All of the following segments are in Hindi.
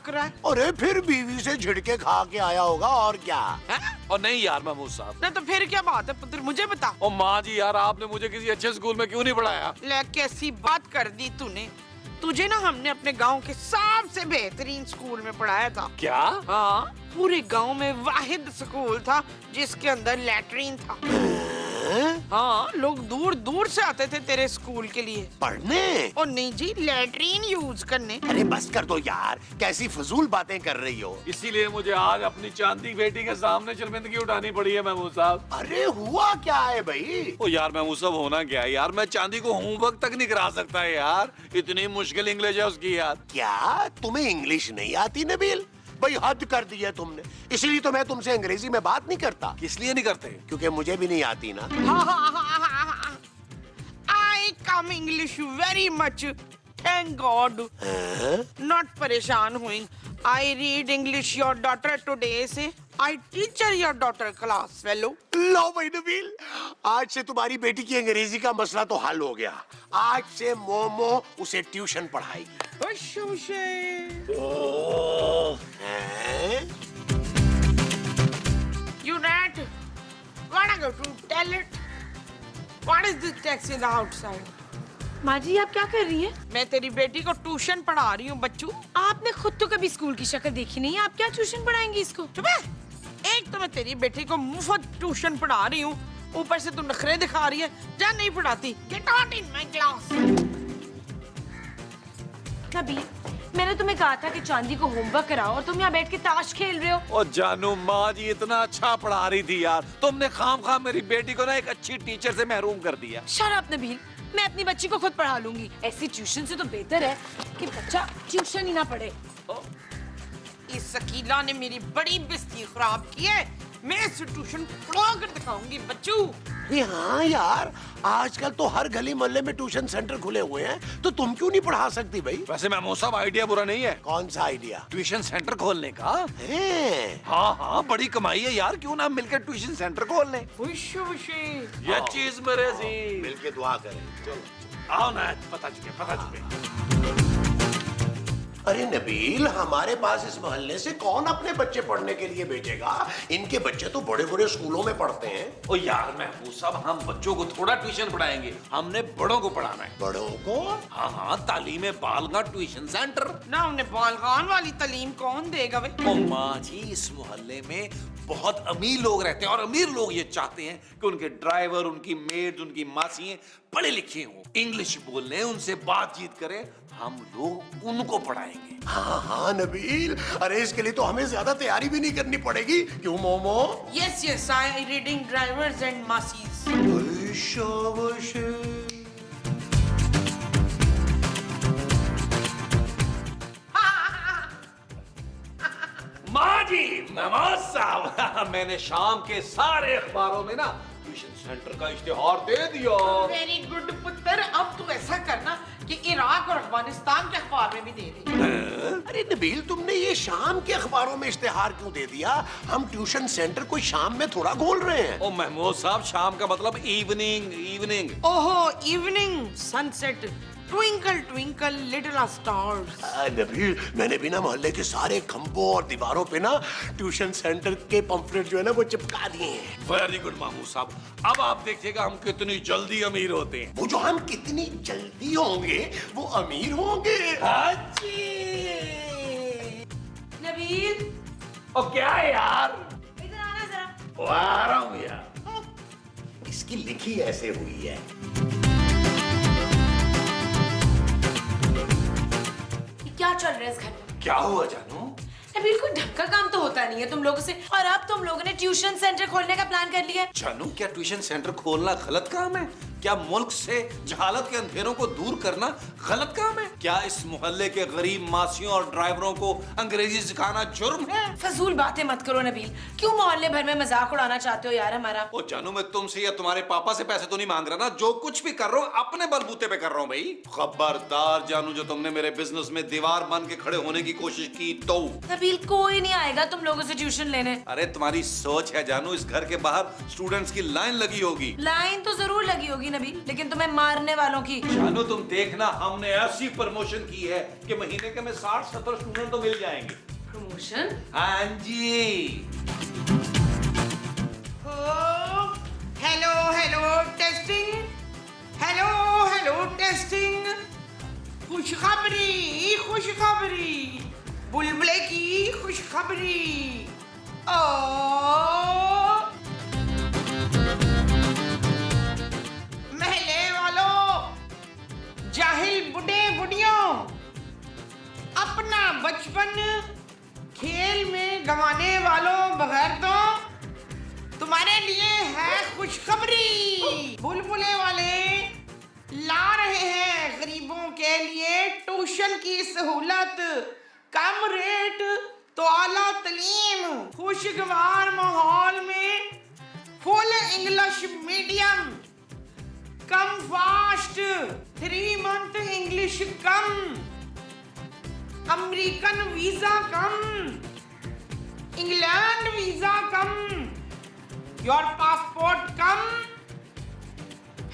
बक रहा है? अरे फिर बीवी से झिड़के खा के आया होगा और क्या है? और नहीं यार महमूद साहब। नहीं तो फिर क्या बात है पुत्र, मुझे बता। ओ माँ जी यार, आपने मुझे किसी अच्छे स्कूल में क्यों नहीं पढ़ाया? ले कैसी बात कर दी तूने। तुझे ना हमने अपने गांव के सबसे बेहतरीन स्कूल में पढ़ाया था। क्या? हाँ, पूरे गांव में वाहिद स्कूल था जिसके अंदर लैट्रीन था। हाँ, लोग दूर दूर से आते थे तेरे स्कूल के लिए पढ़ने। और नहीं जी, लैट्रीन यूज करने। अरे बस कर दो यार, कैसी फजूल बातें कर रही हो। इसीलिए मुझे आज अपनी चांदी बेटी के सामने शर्मिंदगी उठानी पड़ी है महमूद साहब। अरे हुआ क्या है भाई? ओ यार महमूद साहब, होना क्या है यार, मैं चांदी को होमवर्क तक नहीं करा सकता है यार, इतनी मुश्किल इंग्लिश है उसकी यार। क्या तुम्हें इंग्लिश नहीं आती नबील? भाई हद कर दी है तुमने। इसीलिए तो मैं तुमसे अंग्रेजी में बात नहीं करता। किस लिए नहीं करते? क्योंकि मुझे भी नहीं आती ना। I come English very much, thank God. Not परेशान हुई। I read English your daughter today से I teacher your daughter class fellow. लो भाई नबील, आज से तुम्हारी बेटी की अंग्रेजी का मसला तो हल हो गया। आज से मोमो उसे tuition पढ़ाएगी। You rat! Wanna go to tell it? What is this text in the outside? माँ जी आप क्या कर रही हैं? मैं तेरी बेटी को ट्यूशन पढ़ा रही हूँ बच्चू। आपने खुद तो कभी स्कूल की शक्ल देखी नहीं है, आप क्या ट्यूशन पढ़ाएंगी इसको? चुप है। एक तो मैं तेरी बेटी को मुफ्त ट्यूशन पढ़ा रही हूँ, ऊपर से तू नखरे दिखा रही है। जा, नहीं पढ़ाती। Get out in my class. Nabeel, मैंने तुम्हें कहा था कि चांदी को होमवर्क कराओ और तुम यहाँ बैठ के ताश खेल रहे हो। ओ जानू, माँ जी इतना अच्छा पढ़ा रही थी यार, तुमने खामखा मेरी बेटी को ना एक अच्छी टीचर से महरूम कर दिया। शट अप नबील, मैं अपनी बच्ची को खुद पढ़ा लूंगी। ऐसी ट्यूशन से तो बेहतर है कि बच्चा ट्यूशन ही ना पढ़े। इस शकीला ने मेरी बड़ी बेइज्जती खराब की है। मैं इस ट्यूशन पढ़ा कर दिखाऊंगी बच्चू। हाँ यार, आजकल तो हर गली मोहल्ले में ट्यूशन सेंटर खुले हुए हैं, तो तुम क्यों नहीं पढ़ा सकती भाई? वैसे महमूद साहब, आइडिया बुरा नहीं है। कौन सा आइडिया? ट्यूशन सेंटर खोलने का है? हाँ हाँ, बड़ी कमाई है यार, क्यों ना मिलकर ट्यूशन सेंटर खोल लें। ये चीज मेरे जी। मिलके दुआ करें। चलो आओ ना, पता चुके। अरे नबील, हमारे पास इस मोहल्ले से कौन अपने बच्चे पढ़ने के लिए भेजेगा? इनके बच्चे तो बड़े बड़े स्कूलों में पढ़ते हैं। ओ यार महमूद साहब, हम बच्चों को थोड़ा ट्यूशन पढ़ाएंगे, हमने बड़ों को पढ़ाना है। बड़ों को? हाँ हाँ, तालीम बालगा ट्यूशन सेंटर। ना उन्हें बालगान वाली तालीम कौन देगा वे? ओ माँ जी, इस मोहल्ले में बहुत अमीर लोग रहते हैं और अमीर लोग ये चाहते हैं कि उनके ड्राइवर, उनकी मेड, उनकी मासियां पढ़े लिखे हों, इंग्लिश बोलने, उनसे बातचीत करें। हम लोग उनको पढ़ाएंगे। हाँ हाँ नबील, अरे इसके लिए तो हमें ज्यादा तैयारी भी नहीं करनी पड़ेगी, क्यों momo? Yes, yes, I reading drivers and massies. शाबाश। माँ जी, नवाज साहब, मैंने शाम के सारे अखबारों में ना ट्यूशन सेंटर का इश्तिहार दे दिया। वेरी गुड पुत्र, अब तू ऐसा करना कि इराक और अफगानिस्तान के अखबार में भी दे दे। अरे नबील, तुमने ये शाम के अखबारों में इश्तिहार क्यों दे दिया? हम ट्यूशन सेंटर कोई शाम में थोड़ा खोल रहे हैं। ओ महमूद साहब, शाम का मतलब इवनिंग। इवनिंग ओहो, evening, sunset, twinkle twinkle little stars. Nabeel, मैंने भी ना मोहल्ले के सारे खंभों और दीवारों पे ना ट्यूशन सेंटर के पंफलेट जो है ना वो चिपका दिए हैं। वेरी गुड महमूद साहब, अब आप देखिएगा हम कितनी जल्दी अमीर होते हैं। वो जो हम कितनी जल्दी होंगे वो अमीर होंगे। नबील, ओ क्या है यार? इधर आना जरा। ओ आ रहा हूँ यार। इसकी लिखी ऐसे हुई है। क्या चल रहा है इस घर में? क्या हुआ जानू? नबील, कोई ढंग का काम तो होता नहीं है तुम लोगों से, और अब तुम लोगों ने ट्यूशन सेंटर खोलने का प्लान कर लिया है। जानू, क्या ट्यूशन सेंटर खोलना गलत काम है? क्या मुल्क से जहालत के अंधेरों को दूर करना गलत काम है? क्या इस मोहल्ले के गरीब मासियों और ड्राइवरों को अंग्रेजी सिखाना जुर्म है? फजूल बातें मत करो नबील, क्यों मोहल्ले भर में मजाक उड़ाना चाहते हो यार हमारा? ओ जानू, मैं तुमसे या तुम्हारे पापा से पैसे तो नहीं मांग रहा ना, जो कुछ भी कर रहा हूँ अपने बलबूते पे कर रहा हूँ भाई। खबरदार जानू, जो तुमने मेरे बिजनेस में दीवार बन के खड़े होने की कोशिश की तो। नबील, कोई नहीं आएगा तुम लोगों से ट्यूशन लेने। अरे तुम्हारी सोच है जानू, इस घर के बाहर स्टूडेंट्स की लाइन लगी होगी। लाइन तो जरूर लगी होगी की नबील, लेकिन तुम्हें मारने वालों की। जानू तुम देखना, हमने ऐसी प्रमोशन की है कि महीने के में 60-70 स्टूडेंट तो मिल जाएंगे। प्रमोशन? हाँ जी। Hello hello testing, hello hello testing. खुशखबरी खुशखबरी, बुलबुले की खुशखबरी। ओ महले वालों, जाहिल बुढ़े बुढ़ियों, अपना बचपन खेल में गंवाने वालों बगैर तो तुम्हारे लिए है खुशखबरी। बुलबुले वाले ला रहे हैं गरीबों के लिए ट्यूशन की सहूलत, कम रेट तो आला तालीम, खुशगवार माहौल में full English medium, come fast 3 month English come, American visa come, England visa come, your passport come,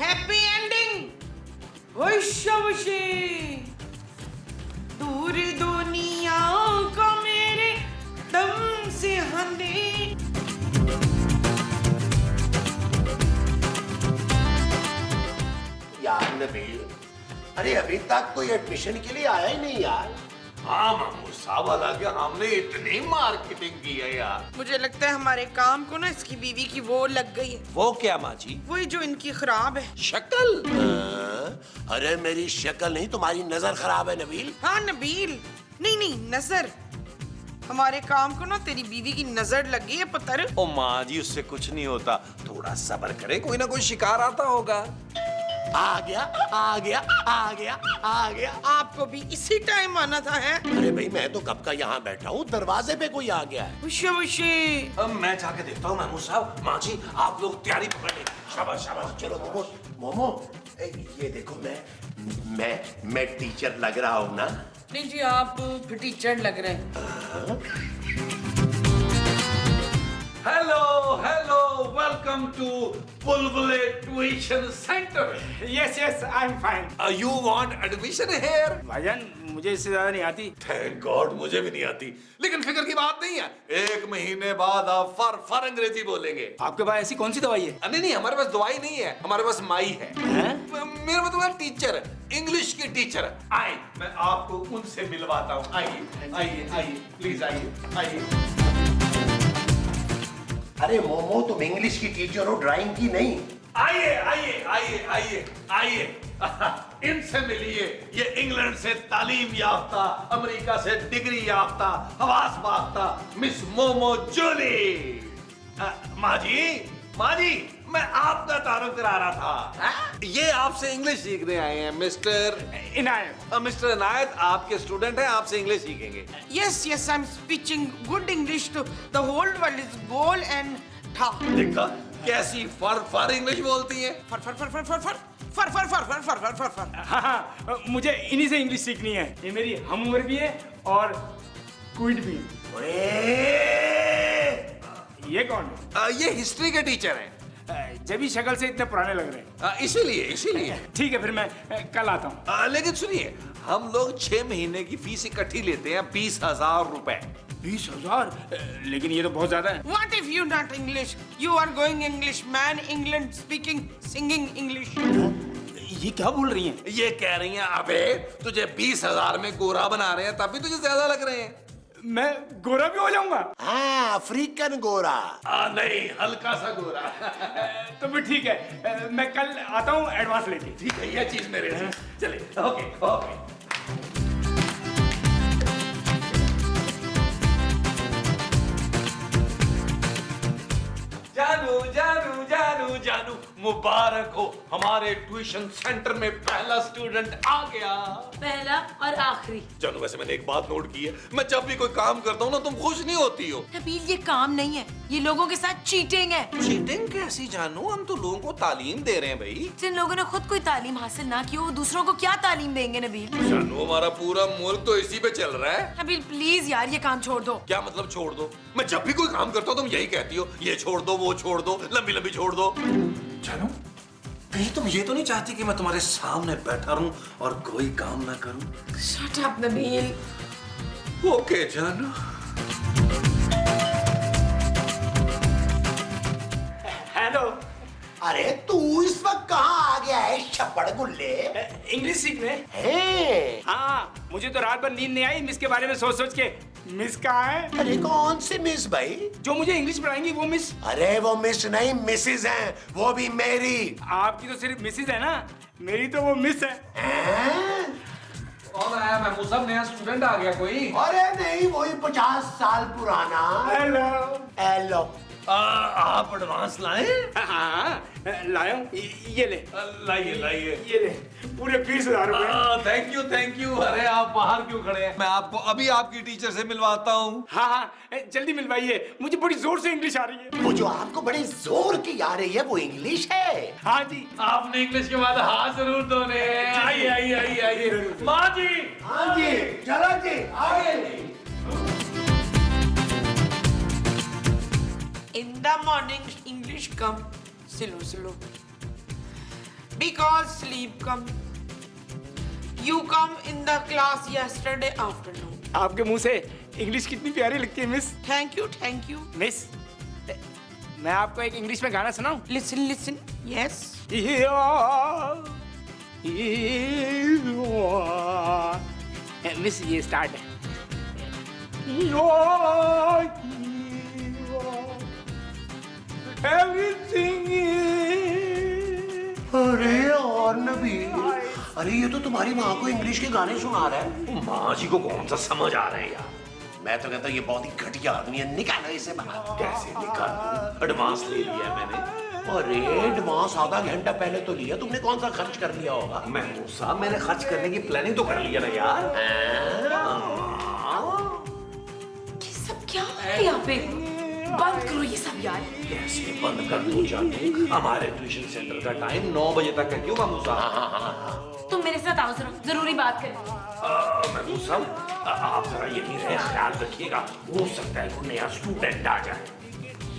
happy ending. दूर दुनिया को मेरे दम से हंदे। यार नबील, अरे अभी तक कोई एडमिशन के लिए आया ही नहीं यार। हाँ मामू साहब, हालांकि हमने इतनी मार्केटिंग की है यार। मुझे लगता है हमारे काम को ना इसकी बीवी की वो लग गई है। वो क्या माँ जी? वही जो इनकी खराब है शक्ल। अरे मेरी शक्ल नहीं, तुम्हारी नजर खराब है नबील। हाँ नबील, नहीं नहीं नजर। हमारे काम को ना तेरी बीवी की नजर लग गई है पुत्र। ओ माँ जी, उससे कुछ नहीं होता, थोड़ा सब्र करे, कोई ना कोई शिकार आता होगा। आ गया आ गया आ गया आ गया। आपको भी इसी टाइम आना था है? अरे भाई मैं तो कब का यहाँ बैठा हूँ, दरवाजे पे कोई आ गया है। अब मैं जाके देखता हूँ मामू साहब। माँ जी आप लोग तैयारी पकड़ लें। शाबाश शाबाश। चलो मोमो मोमो, ये देखो मैं टीचर लग रहा हूँ ना? नहीं जी, आप फिर टीचर लग रहे हैं। हेलो हेलो, वेलकम टू बुलबुले tuition centre. Yes yes I am fine. You want admission here? भाईजान मुझे इससे ज्यादा नहीं आती। थैंक गॉड, मुझे भी नहीं आती, लेकिन फिक्र की बात नहीं है। 1 महीने बाद आप फर अंग्रेजी बोलेंगे। आपके पास ऐसी कौन सी दवाई है? नहीं, हमारे पास दवाई नहीं है, हमारे पास माई है। मेरा मतलब टीचर, इंग्लिश की टीचर। आए, मैं आपको उनसे मिलवाता हूँ। आइए आइए आइए, प्लीज आइए आइए। अरे मोमो, तुम इंग्लिश की टीचर हो, ड्राइंग की नहीं। आइए आइए आइए आइए आइए, इनसे मिलिए। ये इंग्लैंड से तालीम याफ्ता, अमेरिका से डिग्री याफ्ता, हवास बाफ्ता मिस मोमो जूली। माँ जी, मैं आपका तारुफ करा रहा था। ये आपसे इंग्लिश सीखने आए हैं मिस्टर इनायत। मिस्टर इनायत, आपके स्टूडेंट हैं, आपसे इंग्लिश सीखेंगे। Yes, yes, I'm speaking good English to the whole world is goal and tha. देखा कैसी फर इंग्लिश बोलती हैं। फर फर फर फर फर फर फर फर फर फर फर फर फर फर। हाँ, मुझे इन्हीं से इंग्लिश सीखनी है। ये मेरी हम उम्र भी है और क्विट भी। ये कौन है? ये हिस्ट्री के टीचर हैं। जब ही शक्ल से इतने पुराने लग रहे हैं। इसीलिए ठीक है, फिर मैं कल आता हूँ। लेकिन सुनिए, हम लोग 6 महीने की फीस इकट्ठी लेते हैं, 20,000 रुपए। 20,000? लेकिन ये तो बहुत ज्यादा है। What if you not English? You are going English man, England speaking, singing English. ये क्या बोल रही हैं? ये कह रही हैं, अबे तुझे 20,000 में गोरा बना रहे हैं, तब भी तुझे ज्यादा लग रहे हैं। मैं गोरा भी हो जाऊंगा? हाँ, अफ्रीकन गोरा। नहीं, हल्का सा गोरा। तो भी ठीक है, मैं कल आता हूँ एडवांस लेके। ठीक है, ये चीज मेरे से। चलिए, ओके ओके। जानू मुबारक हो, हमारे ट्यूशन सेंटर में पहला स्टूडेंट आ गया। पहला और आखिरी। जानू, वैसे मैंने एक बात नोट की है, मैं जब भी कोई काम करता हूँ ना, तुम खुश नहीं होती हो। नबील, ये काम नहीं है, ये लोगों के साथ चीटिंग है। चीटिंग कैसी जानू? हम तो लोगों को तालीम दे रहे हैं भाई। जिन लोगों ने खुद कोई तालीम हासिल ना की हो, वो दूसरों को क्या तालीम देंगे नबील? जानू, हमारा पूरा मुल्क तो इसी पे चल रहा है। नबील प्लीज यार, ये काम छोड़ दो। क्या मतलब छोड़ दो? मैं जब भी कोई काम करता हूँ तुम यही कहती हो, ये छोड़ दो, वो छोड़ दो, लंबी लंबी छोड़ दो। जानू, कहीं तुम ये तो नहीं चाहती कि मैं तुम्हारे सामने बैठा रहूं और कोई काम ना करूं? Shut up Nabeel. ओके जानू। हेलो। अरे तू इस वक्त कहाँ आ गया है छप्पड़ गुल्ले? इंग्लिश सीखने? हैं? हाँ, मुझे तो रात भर नींद नहीं आई मिस के बारे में सोच सोच के। मिस कहाँ है? अरे कौन सी मिस भाई? जो मुझे इंग्लिश पढ़ाएंगी वो मिस। अरे वो मिस नहीं मिसेज हैं, वो भी मेरी। आपकी तो सिर्फ मिसेज है ना, मेरी तो वो मिस है। हैं? कौन आया? महमूद साहब, नया स्टूडेंट आ गया कोई? अरे नहीं, वही 50 साल पुराना। हेलो। हेलो। आप एडवांस लाए? हाँ, लाया हूँ। ये ले। लाइए लाइए। ये ले, पूरे 20,000 रुपए। Thank you thank you. अरे आप बाहर क्यों खड़े हैं? मैं आपको अभी आपकी टीचर से मिलवाता हूँ। हाँ हाँ, जल्दी मिलवाइए, मुझे बड़ी जोर से इंग्लिश आ रही है। वो जो आपको बड़े जोर की आ रही है वो इंग्लिश है। हाँ जी। आपने इंग्लिश के बाद हाथ जरूर धोने। आइए आइए आइए आइए। माँ जी। हाँ जी, चलो जी, आगे। In the morning, English come slow, slow. Because sleep come. You come in the class yesterday afternoon. आपके मुंह से इंग्लिश कितनी प्यारी लगती है miss. Thank you, thank you. Miss, मैं आपको एक इंग्लिश में गाना सुनाऊं? Listen, listen. Yes. मिस ये स्टार्ट है। Everything is... अरे और नबी, अरे ये तो तुम्हारी माँ को इंग्लिश के गाने सुना रहा है। माँ जी को कौन सा समझ आ रहा है यार? मैं तो कहता हूँ ये बहुत ही घटिया आदमी है, निकालो इसे बाहर। कैसे निकालूं? एडवांस ले लिया है मैंने। अरे एडवांस आधा घंटा पहले तो लिया तुमने, कौन सा खर्च कर लिया होगा? महमूद साहब, मैंने खर्च करने की प्लानिंग तो कर लिया ना यार। ये सब क्या हो रहा है यहाँ पे? बंद करो ये सब यार। कैसे बंद कर दूं जानू? हमारे ट्यूशन सेंटर का टाइम 9 बजे तक है। क्यों महमूद साहब? तुम मेरे साथ आओ जरा, जरूरी बात करें। महमूद साहब, आप जरा यहीं रहे, ख्याल रखिएगा। हो सकता है कोई नया स्टूडेंट आ जाए।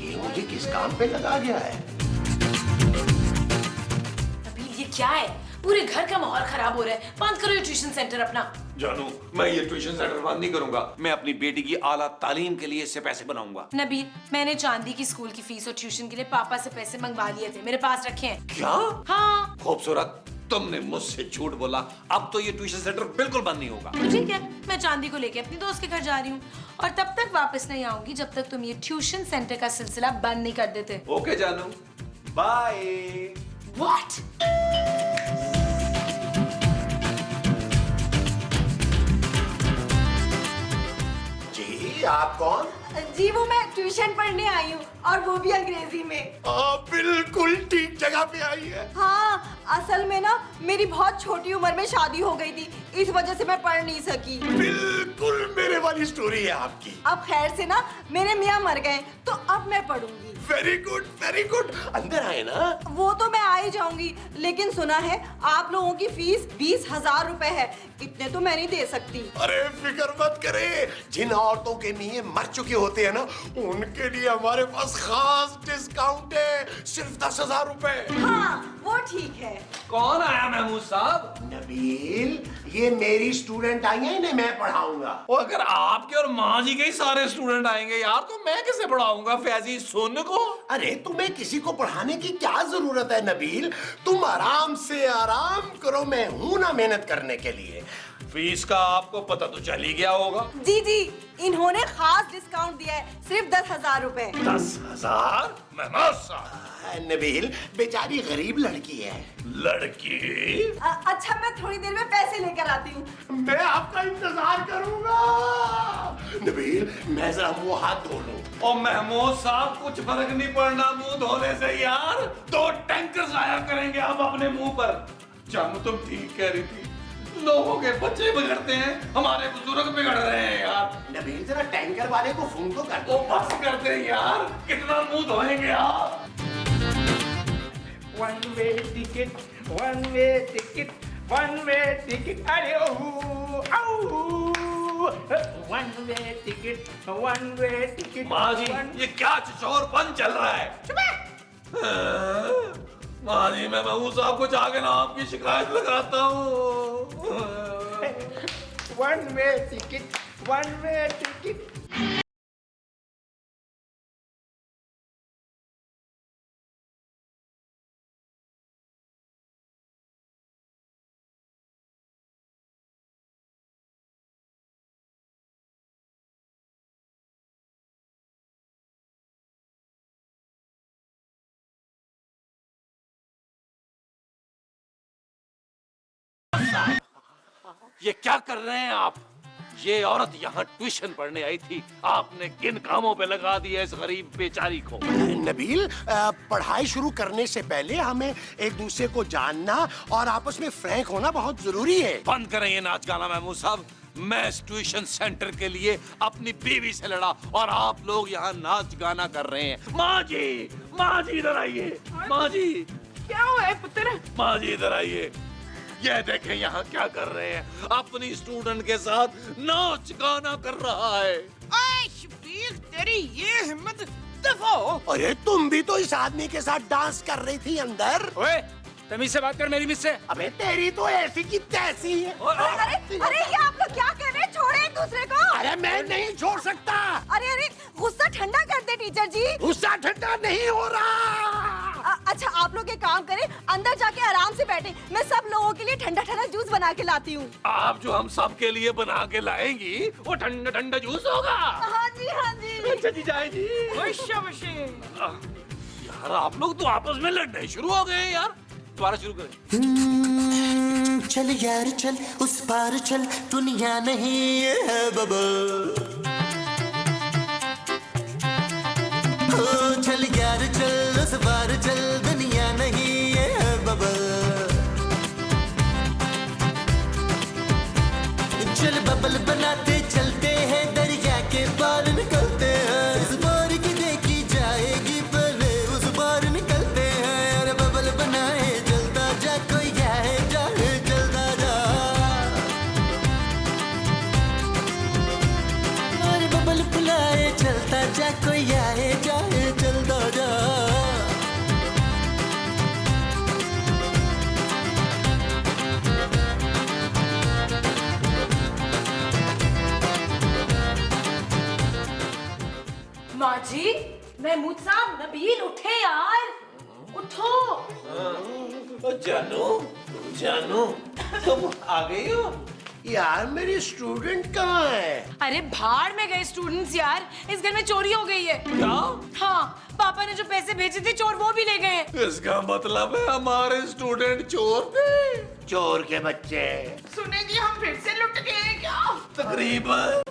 ये मुझे किस काम पे लगा गया है? अभी ये क्या है? पूरे घर का माहौल खराब हो रहा है। बंद करो ये ट्यूशन सेंटर अपना। जानू, मैं ये ट्यूशन सेंटर बंद नहीं करूंगा। मैं अपनी बेटी की आला तालीम के लिए इससे पैसे बनाऊंगा। नबील, मैंने चांदी की स्कूल की फीस और ट्यूशन के लिए पापा से पैसे मंगवा लिए थे, मेरे पास रखे हैं। क्या? हाँ। खूबसूरत, तुमने मुझसे झूठ बोला। अब तो ये ट्यूशन सेंटर बिल्कुल बंद नहीं होगा। ठीक है, मैं चांदी को लेके अपनी दोस्त के घर जा रही हूँ और तब तक वापस नहीं आऊंगी जब तक तुम ये ट्यूशन सेंटर का सिलसिला बंद नहीं कर देते। ओके जानू, बाय। What? जी आप कौन? जी वो मैं ट्यूशन पढ़ने आई हूँ और वो भी अंग्रेजी में। बिल्कुल ठीक जगह पे आई है। हाँ, असल में ना मेरी बहुत छोटी उम्र में शादी हो गई थी, इस वजह से मैं पढ़ नहीं सकी। बिल्कुल मेरे वाली स्टोरी है आपकी। अब खैर से ना मेरे मियाँ मर गए तो अब मैं पढ़ूंगी। Very good very good. अंदर आए ना। वो तो मैं आ ही जाऊंगी, लेकिन सुना है आप लोगों की फीस 20,000 रुपए है, इतने तो मैं नहीं दे सकती। अरे फिक्र मत करे, जिन औरतों के मियाँ मर चुके होते हैं ना, उनके लिए हमारे पास खास डिस्काउंट है, सिर्फ 10,000 रुपए। हाँ वो ठीक है। कौन आया महमूद साहब? नबील, ये मेरी स्टूडेंट आई है, इन्हें मैं पढ़ाऊंगा। और अगर आपके और माँ जी के ही सारे स्टूडेंट आएंगे यार, तो मैं कैसे पढ़ाऊंगा फैजी सुन को? अरे तुम्हें किसी को पढ़ाने की क्या जरूरत है नबील, तुम आराम से आराम करो, मैं हूं ना मेहनत करने के लिए। फीस का आपको पता तो चल ही गया होगा। जी जी, इन्होंने खास डिस्काउंट दिया है, सिर्फ 10,000 रुपए। 10,000? महमूद साहब, नबील बेचारी गरीब लड़की है। लड़की? अच्छा मैं थोड़ी देर में पैसे लेकर आती हूँ। मैं आपका इंतजार करूंगा। नबील मैं जरा मुंह हाथ धो लूं। और महमूद साहब, कुछ फर्क नहीं पड़ना मुंह धोने से यार। 2 टैंकर जाया करेंगे आप अपने मुंह पर। जानू तुम ठीक कह रही थी, लोगों के बच्चे बिगड़ते हैं, हमारे बुजुर्ग बिगड़ रहे हैं यार। नबील जरा टैंकर वाले को फोन तो कर वो दो। बस करते हैं यार, कितना मुंह धोएंगे आप? One way ticket, one way ticket, one way ticket. अरे ओह, आऊ, one way ticket, one way ticket. माँ जी, ये क्या चौरपन चल रहा है? हाँ जी, मैं महमूद साहब को जाके ना आपकी शिकायत लगाता हूँ। One way ticket, one way ticket. ये क्या कर रहे हैं आप? ये औरत यहाँ ट्यूशन पढ़ने आई थी, आपने किन कामों पे लगा दिया इस गरीब बेचारी को? नबील, पढ़ाई शुरू करने से पहले हमें एक दूसरे को जानना और आपस में फ्रैंक होना बहुत जरूरी है। बंद करें ये नाच गाना महमूद साहब। मैं इस ट्यूशन सेंटर के लिए अपनी बीवी से लड़ा और आप लोग यहाँ नाच गाना कर रहे हैं। माँ जी इधर आइए। माँ जी, क्या हुआ है पुत्र? माँ जी इधर आइए। ये देखें यहाँ क्या कर रहे हैं, अपनी स्टूडेंट के साथ नाच गाना कर रहा है। ओए शबीर, तेरी ये हिम्मत, दफा हो। अरे तुम भी तो इस आदमी के साथ डांस कर रही थी अंदर। ओए, तमीज से बात कर मेरी मिस से। अबे तेरी तो ऐसी की तैसी है। अरे ये आप लोग क्या कर रहे हैं? छोड़े एक दूसरे को। अरे मैं नहीं छोड़ सकता। अरे गुस्सा ठंडा कर दे टीचर जी। गुस्सा ठंडा नहीं हो रहा। अच्छा आप लोग एक काम करें, अंदर जाके आराम से बैठे, मैं सब लोगों के लिए ठंडा ठंडा जूस बना के लाती हूँ। आप जो हम सब के लिए बना के लाएंगी वो ठंडा ठंडा जूस होगा। हाँ जी हाँ जी। अच्छा जी, जाएगी। ओए शाबाशी। यार आप लोग तो आपस में लड़ने शुरू हो गए हैं यार। दोबारा शुरू करें। चल यार चल, उस पार चल, दुनिया नहीं है बबल। ओ चल यार चल, उस पार चल, दुनिया नहीं है बबल। चल बबल बनाते चलते हैं, दरिया के पार निकलते हैं। इस बार की देखी जाएगी, पहले उस बार निकलते हैं। अरे बबल बनाए चलता जा, कोई आए जाए चलता जा। अरे बबल बुलाए चलता जा, कोई आए जाए चलता जा। माँ जी, महमूद साहब, नबील उठे यार, उठो। जानू तुम आ गई हो? यार मेरी स्टूडेंट कहाँ है? अरे भाड़ में गए स्टूडेंट्स यार, इस घर में चोरी हो गई है। क्या? हाँ, पापा ने जो पैसे भेजे थे चोर वो भी ले गए। इसका मतलब है हमारे स्टूडेंट चोर थे। चोर के बच्चे। सुने जी, हम फिर से लुट गए हैं क्या? तकरीबन